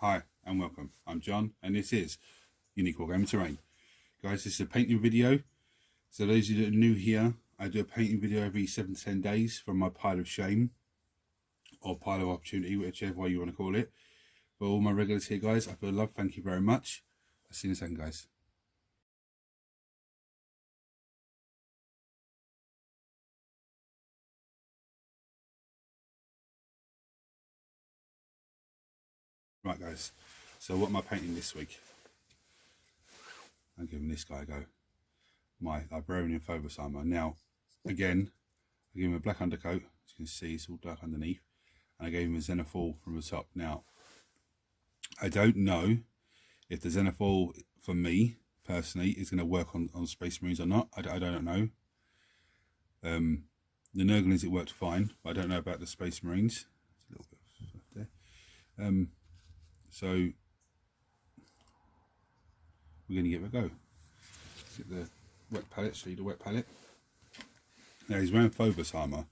Hi and welcome. I'm John and this is Unique Wargaming Terrain. Guys, this is a painting video. So those of you that are new here, I do a painting video every 7 to 10 days from my pile of shame or pile of opportunity, whichever way you want to call it. For all my regulars here, guys, I feel love. Thank you very much. I'll see you in a second, guys. Right, guys, so what am I painting this week? I'm giving this guy a go. My Librarian Phobos Armour. Now, again, I gave him a black undercoat. As you can see, it's all dark underneath. And I gave him a Xenophil from the top. Now, I don't know if the Xenophil, for me, personally, is going to work on Space Marines or not. I don't know. The Nurglings, it worked fine, but I don't know about the Space Marines. There's a little bit of stuff there. So we're going to give it a go. Let's get the wet palette, show you the wet palette. Now he's wearing Phobos Armour,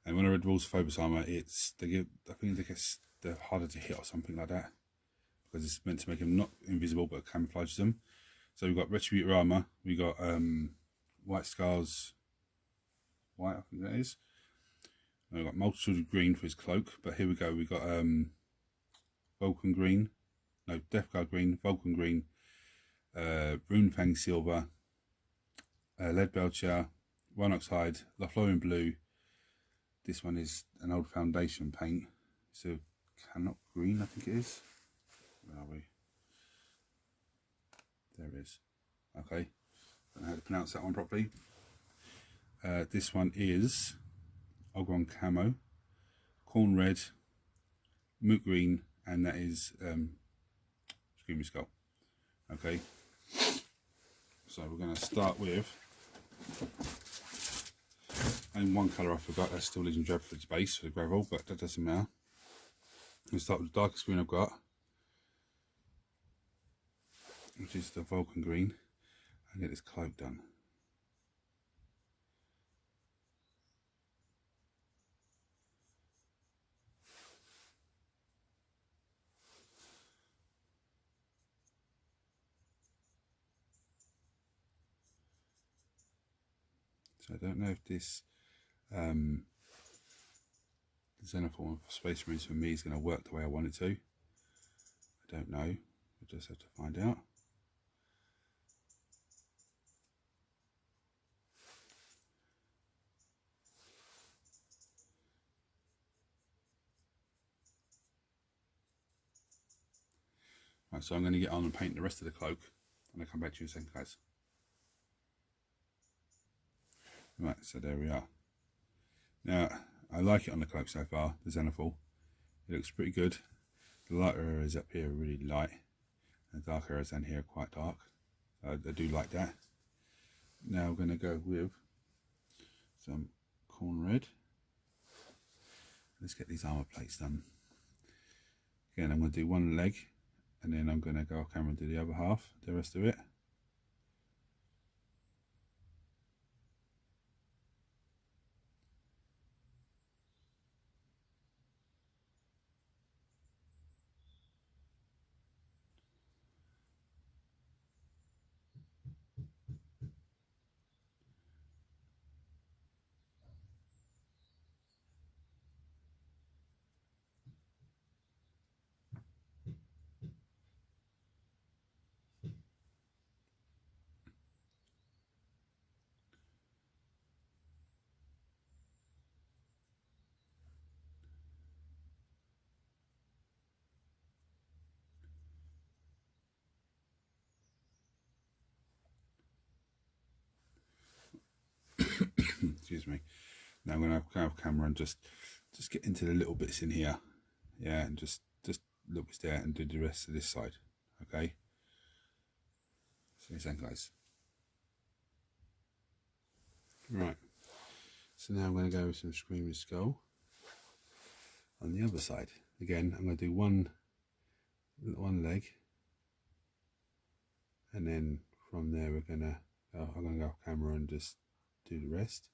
and when I read rules for Phobos Armour, I think they're harder to hit or something like that, because it's meant to make them not invisible but camouflage them. So we've got Retributor Armour, we've got White Scars, white I think that is. And we've got multitude of green for his cloak, but here we go, we've got Vulcan green, no, Death Guard green, Vulcan green, Runefang silver, Lead Belcher, Rhinox hide, Lothlorien blue. This one is an old foundation paint. It's a Canop green, I think it is. Where are we? There it is. Okay, don't know how to pronounce that one properly. This one is Argon Camo, Corn red, Moot green, and that is Screaming Skull. Okay, so we're going to start with, and one colour I forgot, that's still Legion Dreadford's base for the gravel, but that doesn't matter. We'll start with the darkest green I've got, which is the Vulcan green, and get this cloak done. So I don't know if this Xenophil for Space Marines for me is going to work the way I want it to. I don't know. We'll just have to find out. Right, so I'm going to get on and paint the rest of the cloak, and I'll come back to you in a second, guys. Right, so there we are. Now, I like it on the cloak so far, the Xenophil. It looks pretty good. The lighter areas up here are really light, and the dark areas down here are quite dark. I do like that. Now we're going to go with some corn red. Let's get these armour plates done. Again, I'm going to do one leg, and then I'm going to go off camera and do the other half, the rest of it. Excuse me. Now I'm going to go off camera and just get into the little bits in here, yeah, and just little bits there, and do the rest of this side. Okay. See you then, guys. Right. So now I'm going to go with some Screaming Skull on the other side. Again, I'm going to do one leg, and then from there I'm going to go off camera and just do the rest.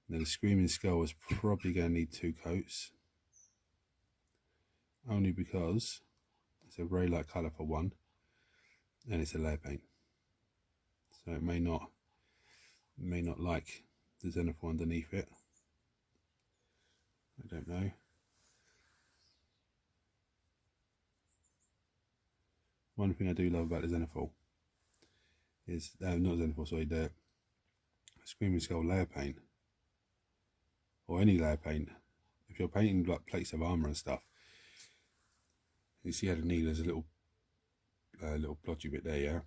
Now the Screaming Skull is probably going to need 2 coats, only because It's a very light colour for one, and it's a layer paint, so it may not like the zenithal underneath it. I don't know. One thing I do love about the zenithal is not zenithal, sorry, the Screaming Skull layer paint, or any layer paint. If you're painting like plates of armour and stuff, you see how the needle is a little blotchy bit there, yeah?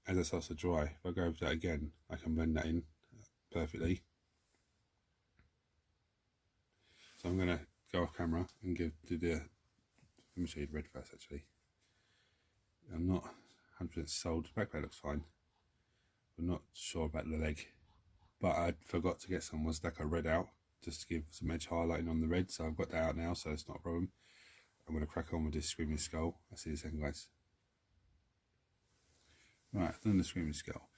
As it starts to dry, if I go over that again, I can blend that in perfectly. So I'm going to go off camera and let me show you the red first actually. I'm not 100% sold. The backpack looks fine. I'm not sure about the leg, but I forgot to get some Wazdaka red out just to give some edge highlighting on the red, so I've got that out now, so it's not a problem. I'm going to crack on with this Screaming Skull. I'll see you in a second, guys. Right, I've done the Screaming Skull.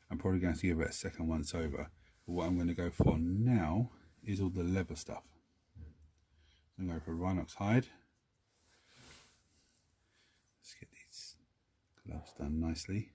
I'm probably going to give it a second once over, but what I'm going to go for now is all the leather stuff. I'm going to go for Rhinox hide. Let's get these gloves done nicely.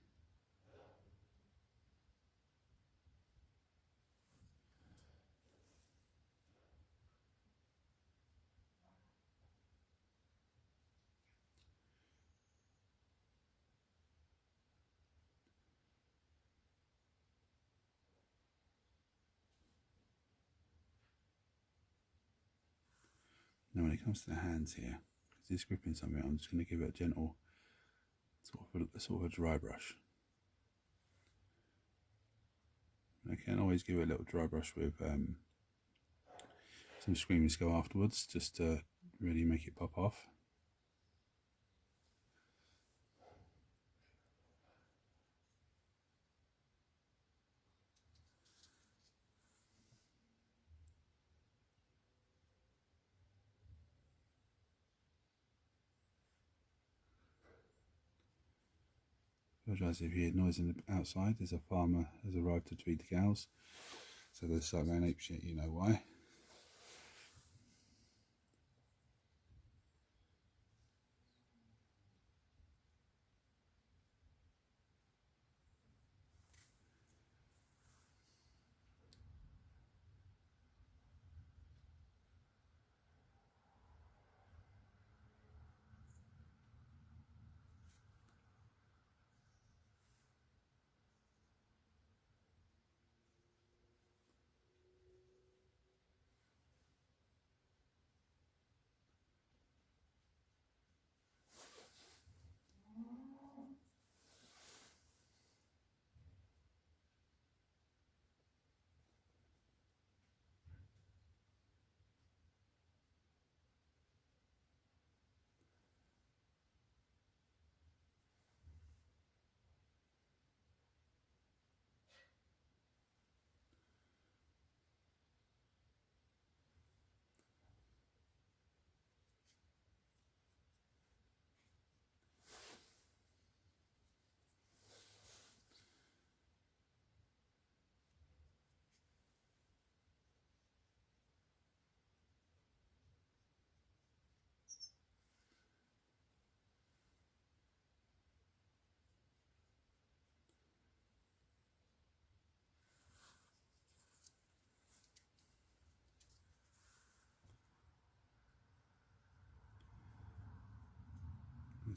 Now when it comes to the hands here, because it's gripping something, I'm just going to give it a gentle sort of a dry brush. I can always give it a little dry brush with some Screaming Skull afterwards, just to really make it pop off. Apologise if you hear noise in the outside. There's a farmer has arrived to feed the cows, so they start going ape shit, you know why.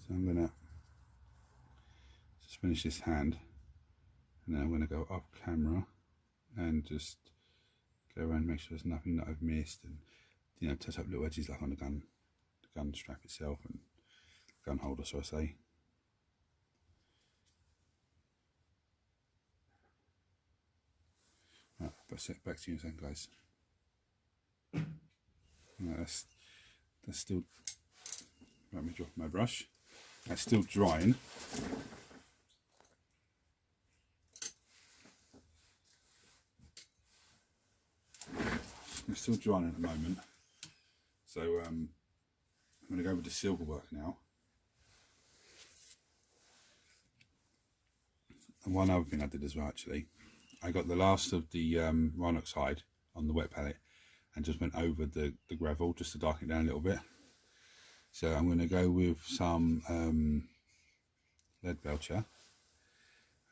So I'm going to just finish this hand, and then I'm going to go off camera and just go around and make sure there's nothing that I've missed, and you know, touch up little edges like on the gun strap itself and gun holder, so I say. Right, back to you in a second, guys. Right, that's still. Let me drop my brush. That's still drying. It's still drying at the moment. So I'm going to go with the Silverwork now. And one other thing I did as well, actually, I got the last of the Rhinox hide on the wet palette and just went over the gravel just to darken it down a little bit. So I'm going to go with some lead belcher.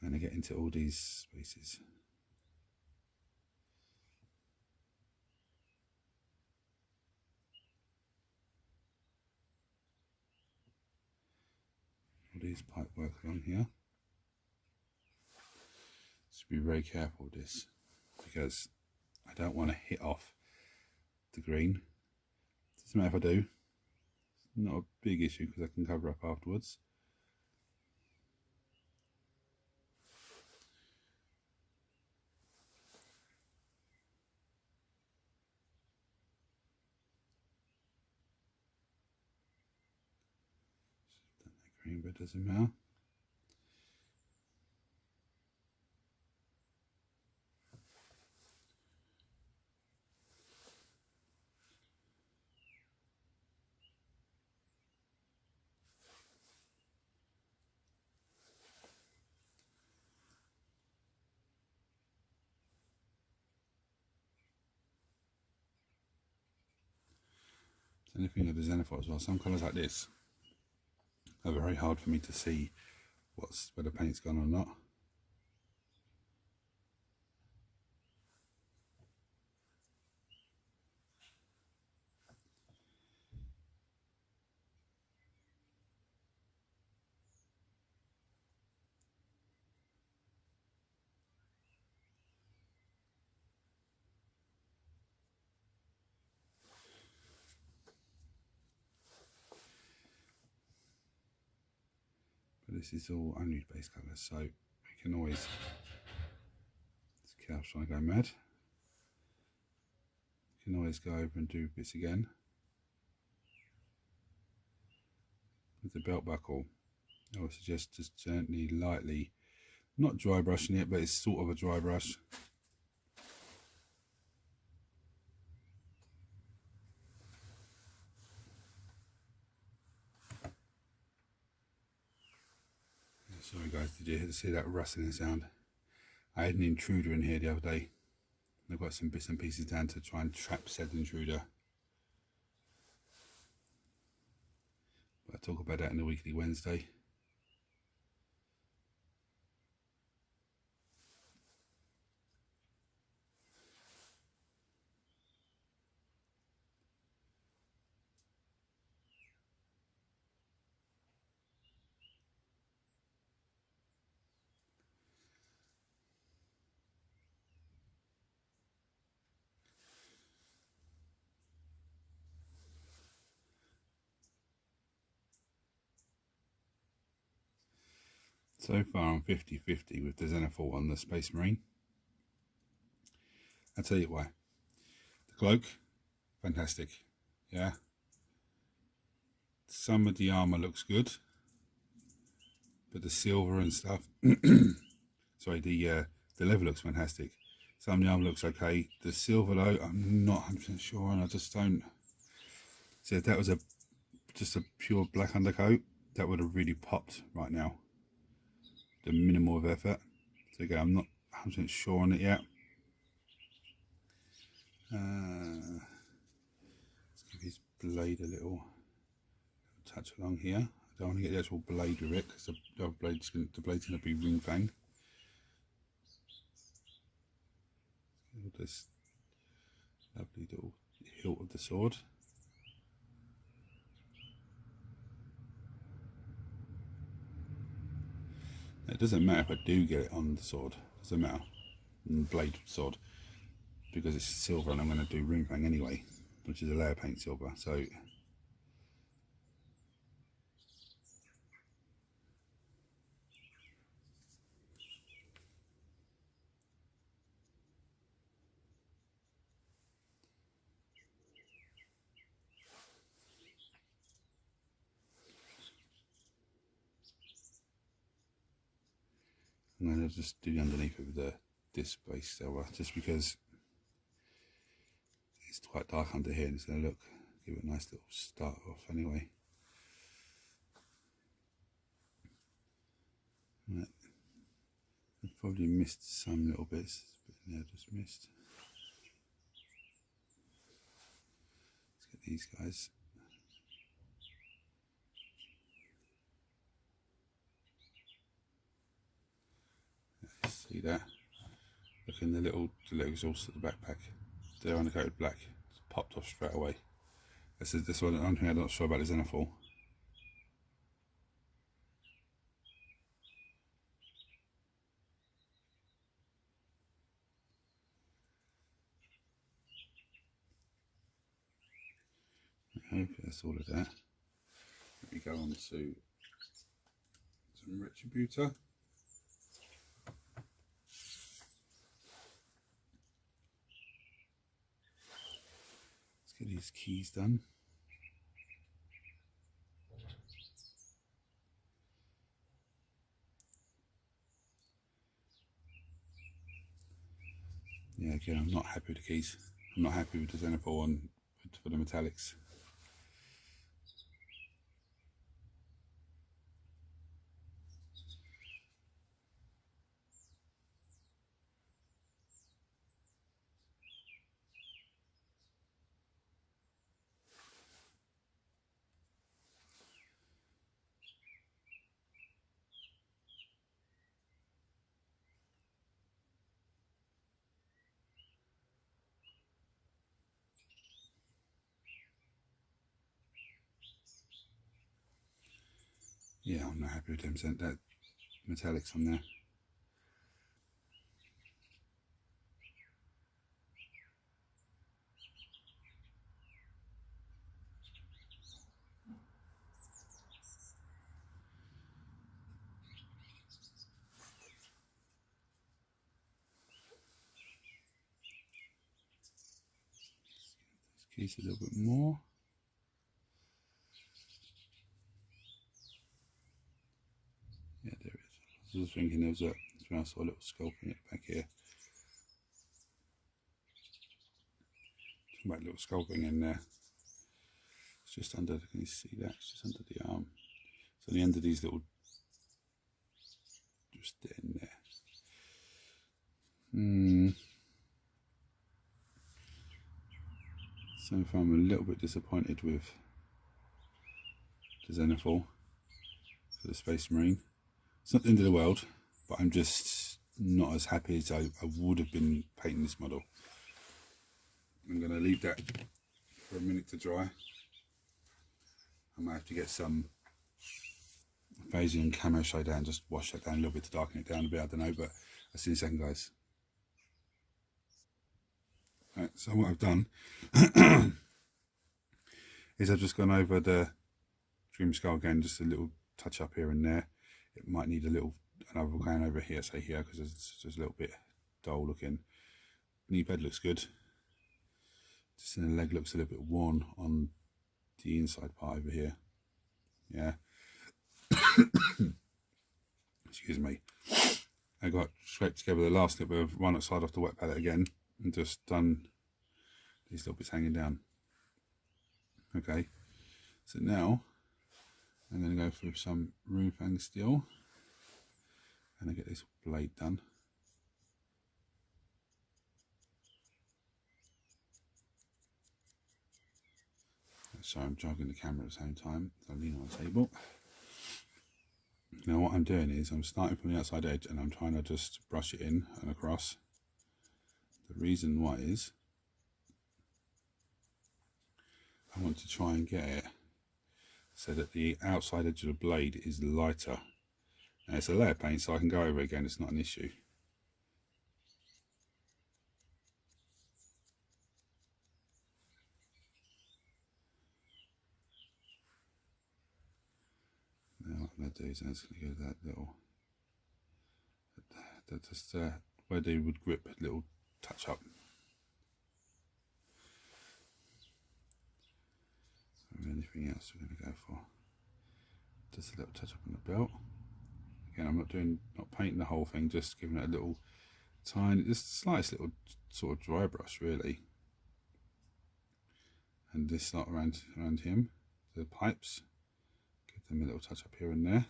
I'm going to get into all these spaces. All these pipe work along here. Just be very careful with this, because I don't want to hit off the green. Doesn't matter if I do. It's not a big issue because I can cover up afterwards. Green, but it doesn't matter. Same thing with the Xenophor as well. Some colours like this are very hard for me to see where the paint's gone or not. But this is all unused base colours, so we can always, this cow's trying to go mad. You can always go over and do bits again. With the belt buckle, I would suggest just gently, lightly, not dry brushing it, but it's sort of a dry brush. Sorry guys, did you see that rustling sound? I had an intruder in here the other day. I've got some bits and pieces down to try and trap said intruder. But I'll talk about that in the weekly Wednesday. So far I'm 50-50 with the Xenophor on the Space Marine. I'll tell you why. The cloak, fantastic. Yeah. Some of the armour looks good, but the silver and stuff, sorry, the leather looks fantastic. Some of the armour looks okay. The silver though, I'm not 100% sure, and I just don't. So if that was just a pure black undercoat, that would have really popped right now. The minimal of effort. So again, I'm not 100% sure on it yet. Let's give his blade a little touch along here. I don't want to get the actual blade with it because the blade's going to be ring fanged. This lovely little hilt of the sword. It doesn't matter if I do get it on the sword, it doesn't matter, on the blade sword, because it's silver and I'm going to do ring fang anyway, which is a layer paint silver, so I'm going to just do the underneath of this base silver, just because it's quite dark under here and it's going to give it a nice little start off anyway. Right. I've probably missed some little bits, but yeah, just missed. Let's get these guys. see that. Look in the little exhaust at the backpack. They're undercoated black. It's popped off straight away. This one, I'm not sure about the Zenithal. I hope that's all of that. Let me go on to some Retributor. Let's get these keys done. Yeah, again, I'm not happy with the keys. I'm not happy with the Zenithal for the metallics. Yeah, I'm not happy with them. That metallics on there. Keys a little bit more. Yeah, there it is. I was thinking there was I saw a little sculpting at the back here. Talking about little sculpting in there. It's just under, can you see that? It's just under the arm. So the end of these little, just in there. So far I'm a little bit disappointed with the Zenithal for the Space Marine. It's not the end of the world, but I'm just not as happy as I would have been painting this model. I'm going to leave that for a minute to dry. I might have to get some Phobos Camo shade down, just wash that down a little bit to darken it down a bit, I don't know, but I'll see you in a second, guys. Right, so what I've done is I've just gone over the Dream Skull again, just a little touch up here and there. It might need another going over here, say here, because it's just a little bit dull looking. Knee bed looks good. Just in the leg looks a little bit worn on the inside part over here. Yeah. Excuse me. I got scraped together the last little bit of one side off the wet palette again and just done these little bits hanging down. Okay. So now I'm going to go through some Rufang steel and I get this blade done. So I'm jogging the camera at the same time, so I lean on the table. Now what I'm doing is I'm starting from the outside edge and I'm trying to just brush it in and across. The reason why is I want to try and get it so that the outside edge of the blade is lighter. Now it's a layer paint, so I can go over it again, it's not an issue. Now what I'm going to do is I'm just going to go to that little, just where they would grip, a little touch up. Anything else we're going to go for? Just a little touch up on the belt. Again, I'm not painting the whole thing, just giving it a little tiny, just slight little sort of dry brush really. And this lot around him, the pipes, give them a little touch up here and there.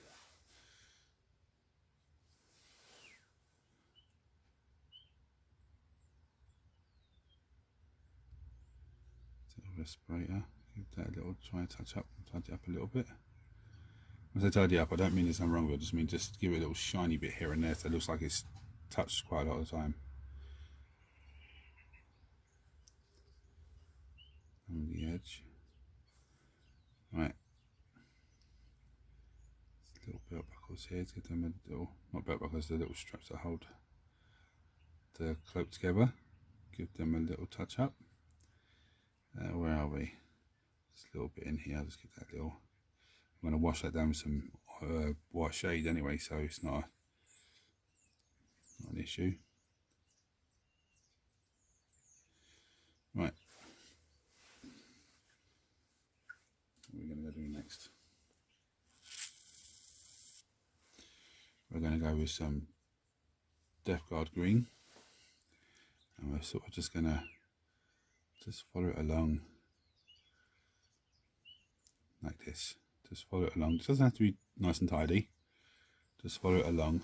Little respirator. Give that a little try and touch up, tidy up a little bit. When I say tidy up, I don't mean there's nothing wrong with it, I just mean just give it a little shiny bit here and there so it looks like it's touched quite a lot of the time. On the edge. Right. Little belt buckles here to get them a little, not belt buckles, the little straps that hold the cloak together. Give them a little touch up. Where are we? Just a little bit in here. I'll just get that little. I'm going to wash that down with some white shade anyway, so it's not an issue. Right. What are we going to go do next? We're going to go with some Death Guard green, and we're sort of just going to follow it along like this. Just follow it along. It doesn't have to be nice and tidy. Just follow it along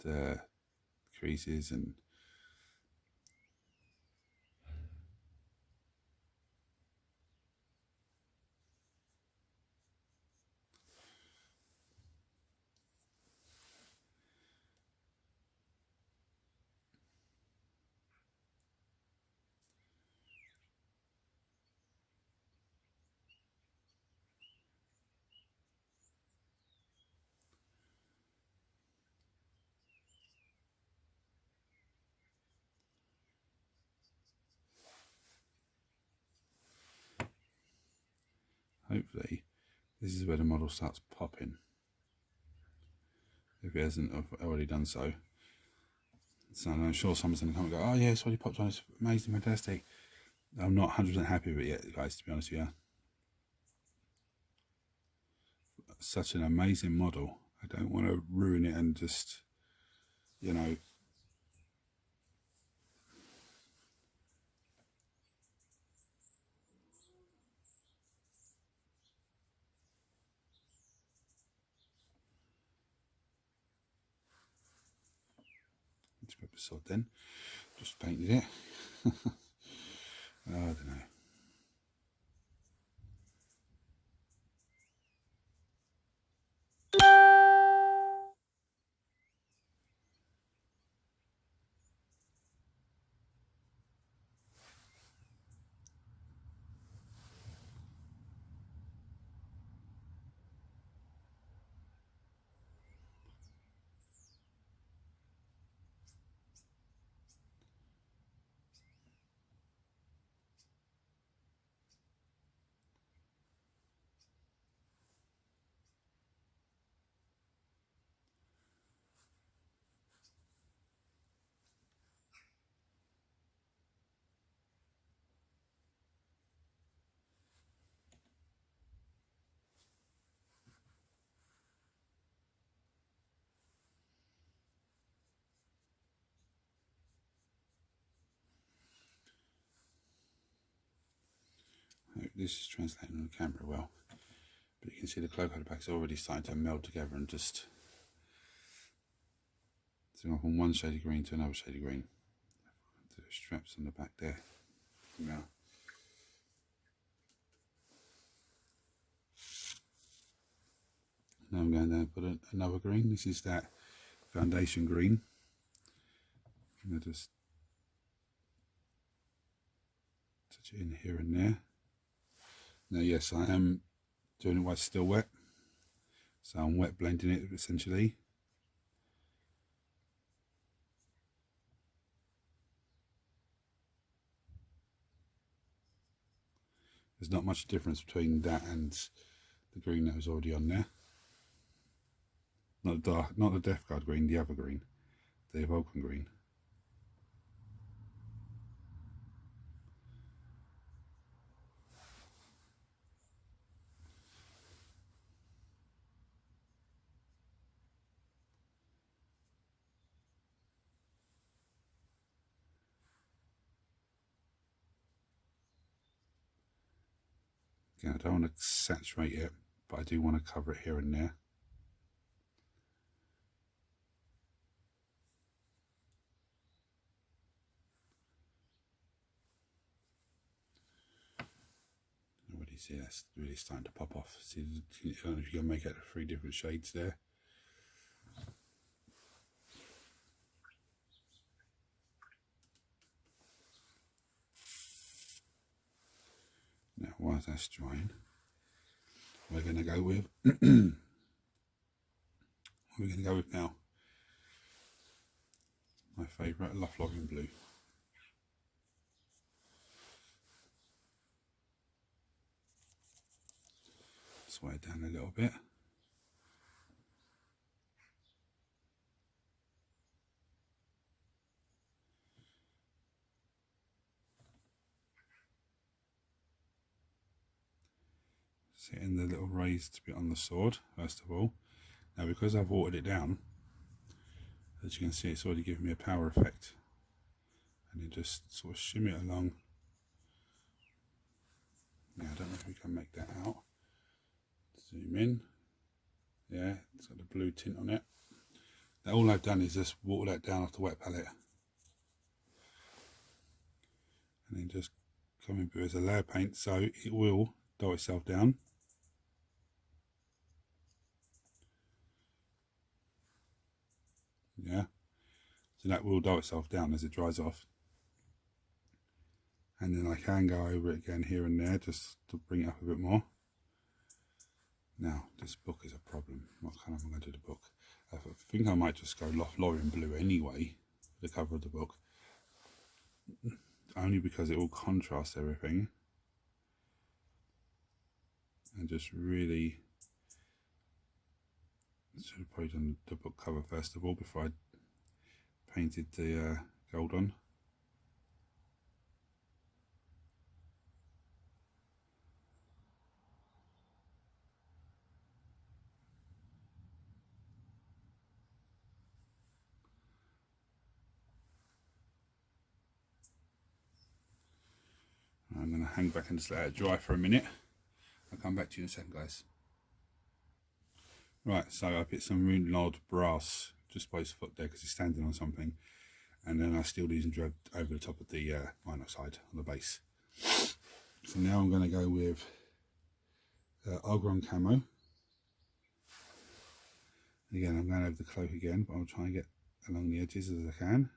the creases and hopefully this is where the model starts popping, if it hasn't already done so. So I'm sure someone's going to come and go, oh yeah, it's already popped on, it's amazing, fantastic. I'm not 100% happy with it yet, guys, to be honest with you. Such an amazing model. I don't want to ruin it and just, you know, let's grab the sod then. Just painted it. I don't know. This is translating on the camera well, but you can see the cloak on the back is already starting to meld together and just zoom up from one shade of green to another shade of green. The straps on the back there. Now, I'm going down and put another green. This is that foundation green. I'm going to just touch it in here and there. Now yes, I am doing it while it's still wet, so I'm wet blending it essentially. There's not much difference between that and the green that was already on there. Not the Death Guard green, the other green, the Vulcan green. Again, I don't want to saturate it, but I do want to cover it here and there. Already see that's really starting to pop off. See, I don't know if you can make out the 3 different shades there. while that's drying, we're going to go with now my favourite Librarian blue. Sway it down a little bit. Setting the little raised bit on the sword first of all. Now because I've watered it down, as you can see, it's already giving me a power effect, and you just sort of shimmy it along. Now I don't know if we can make that out. Zoom in. Yeah, it's got the blue tint on it. Now all I've done is just water that down off the wet palette, and then just come in with a layer paint, so it will dull itself down. Yeah, so that will dull itself down as it dries off, and then I can go over it again here and there just to bring it up a bit more. Now this book is a problem. What kind of am I going to do the book? I think I might just go Librarian blue anyway for the cover of the book, only because it will contrast everything, and just really should have probably done the book cover first of all before I painted the gold on. I'm going to hang back and just let it dry for a minute. I'll come back to you in a second, guys. Right, so I put some really odd brass just by his foot there because he's standing on something, and then I still these and drove over the top of the vinyl side on the base. So now I'm going to go with Argon Camo. Again, I'm going over the cloak again, but I'll try and get along the edges as I can.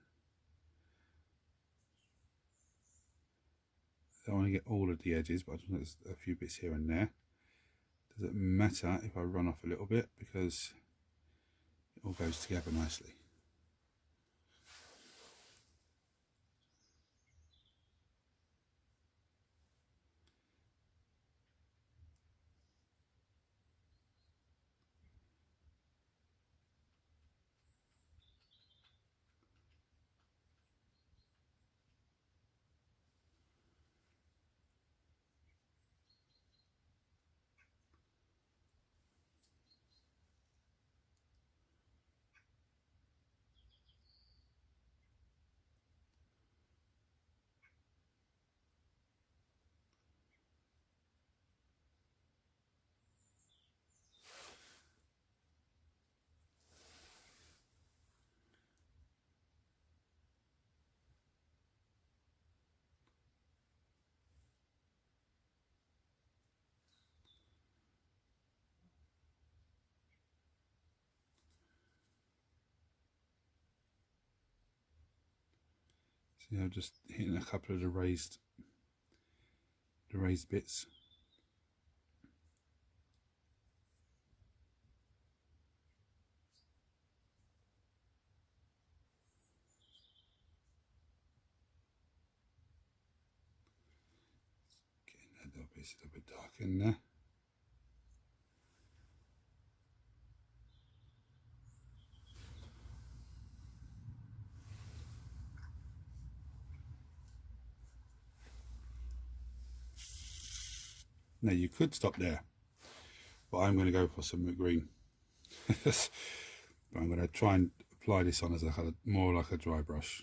I don't want to get all of the edges, but I just want a few bits here and there. Does it matter if I run off a little bit, because it all goes together nicely. See, I'm just hitting a couple of the raised bits. Getting that little bit a bit dark in there. Now you could stop there, but I'm going to go for some green. But I'm going to try and apply this on as more like a dry brush.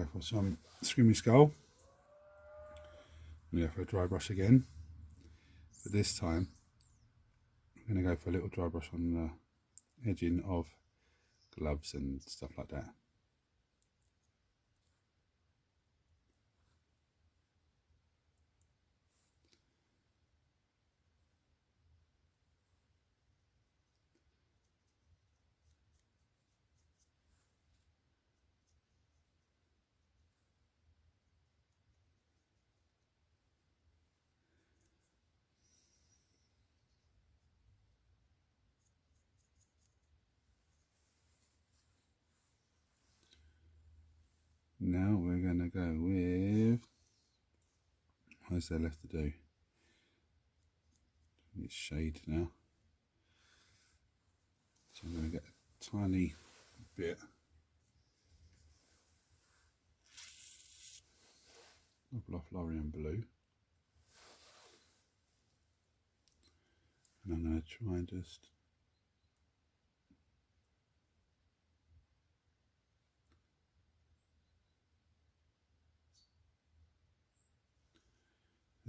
go for some Screaming Skull. I'm going to go for a dry brush again, but this time I'm going to go for a little dry brush on the edging of gloves and stuff like that. Now we're going to go with, what's there left to do? It's shade now. So I'm going to get a tiny bit of Librarian blue. And I'm going to try and just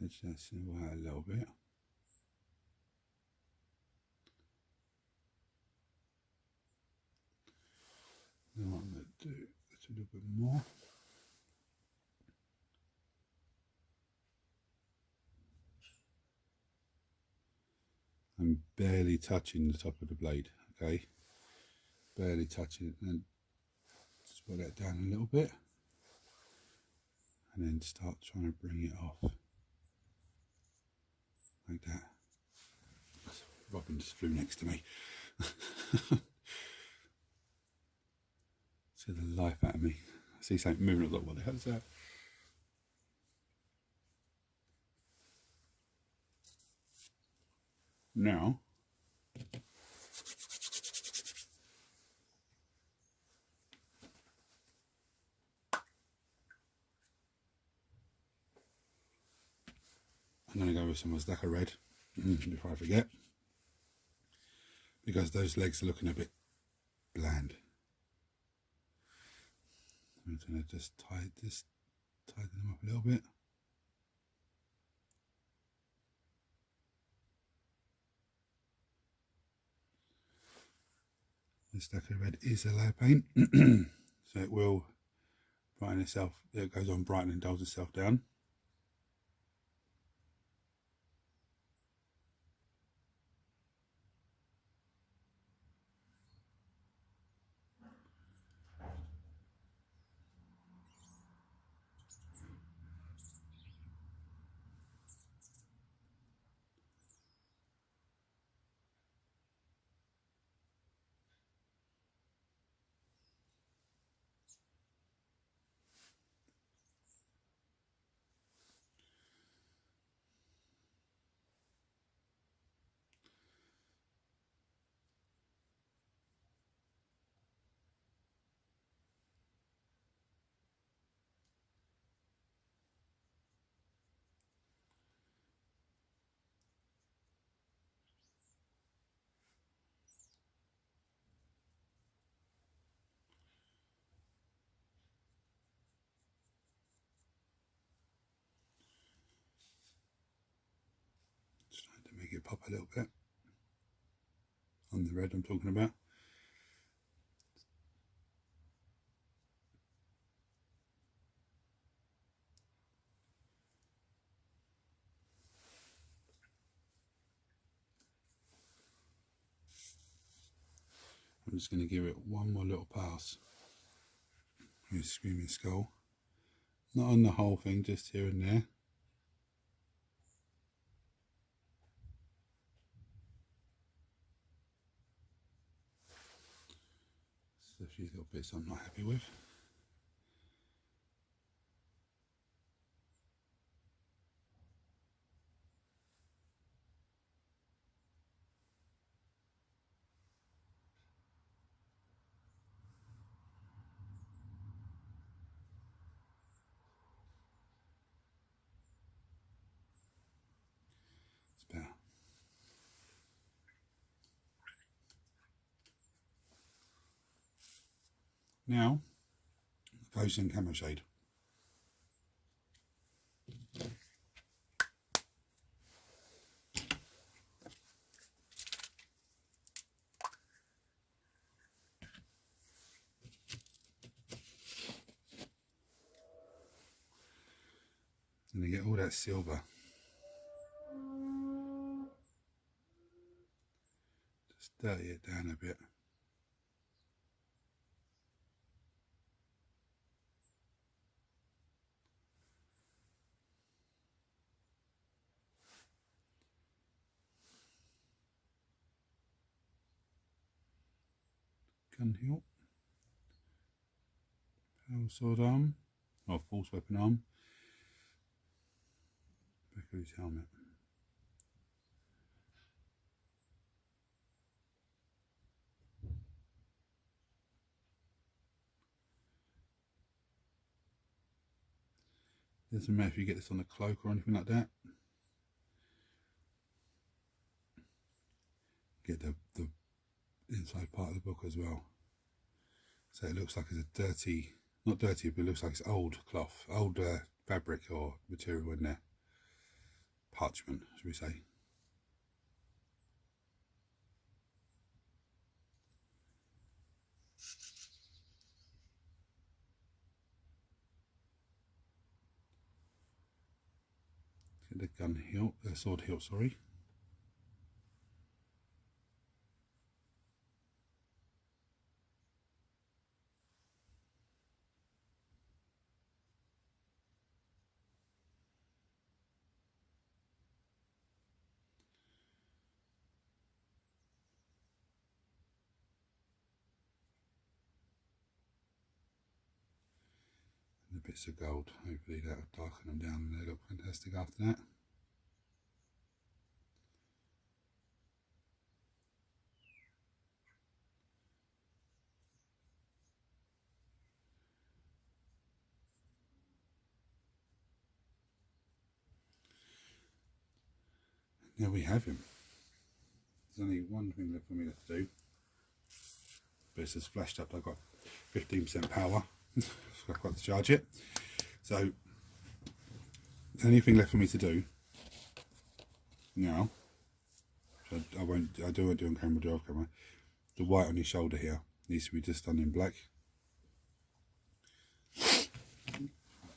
edge that symbol out a little bit. Now what I'm going to do is a little bit more. I'm barely touching the top of the blade, okay? Barely touching it, and swell that down a little bit. And then start trying to bring it off. Like that. Robin just flew next to me. See the life out of me. I see something moving. I was like, what the hell is that? Now, I'm going to go with some Azteca red before I forget, because those legs are looking a bit bland. I'm going to just tighten them up a little bit. Azteca red is a layer paint, so it will brighten itself. It goes on brighten and dulls itself down. Just trying to make it pop a little bit on the red I'm talking about. I'm just going to give it one more little pass with Screaming Skull. Not on the whole thing, just here and there. So a few little bits I'm not happy with. It's better. Now, goes in camo shade. And you get all that silver. Just dirty it down a bit. Gun hilt. Power sword arm. Or force weapon arm. Back of his helmet. Doesn't matter if you get this on a cloak or anything like that. Get the inside part of the book as well. So it looks like it's a dirty, not dirty, but it looks like it's old cloth, old fabric or material in there. Parchment, should we say. Get the gun hilt, sword hilt, sorry. And the bits of gold, hopefully that will darken them down and they look fantastic after that. There we have him. There's only one thing left for me to do, but it's just flashed up. I've got 15% power. I've got to charge it. So the only thing left for me to do now, I do it on camera, do off camera. The white on his shoulder here needs to be just done in black. Do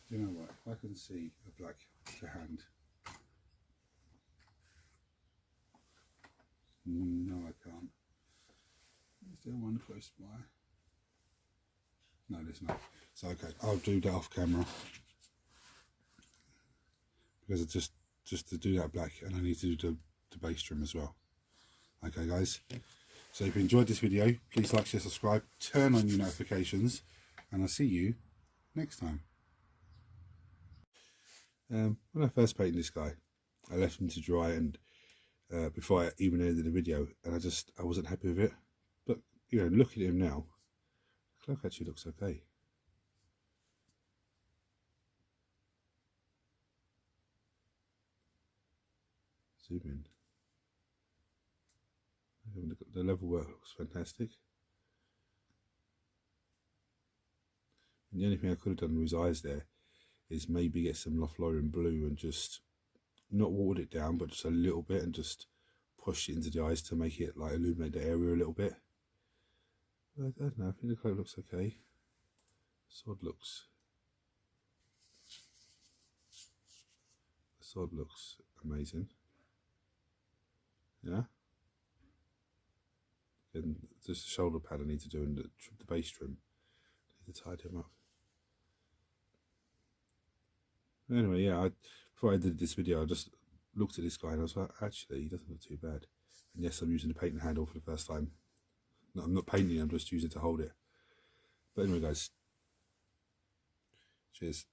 you know what? If I can see a black to hand. No, I can't. Is there one close by? No, there's not. So okay, I'll do that off camera because it's just to do that black, and I need to do the base trim as well. Okay, guys. So if you enjoyed this video, please like, share, subscribe, turn on your notifications, and I'll see you next time. When I first painted this guy, I left him to dry and. Before I even ended the video, and I wasn't happy with it. But you know, look at him now. The cloak actually looks okay. Zoom in. The level work looks fantastic. And the only thing I could have done with his eyes there is maybe get some Lothlorien blue and just not watered it down, but just a little bit, and just push it into the eyes to make it like illuminate the area a little bit. But I don't know, I think the colour looks okay. The sword looks amazing. Yeah. And just the shoulder pad I need to do, and the base trim. I need to tidy him up. Anyway, yeah, before I did this video, I just looked at this guy and I was like, actually, he doesn't look too bad. And yes, I'm using the painting handle for the first time. No, I'm not painting, I'm just using it to hold it. But anyway, guys, cheers.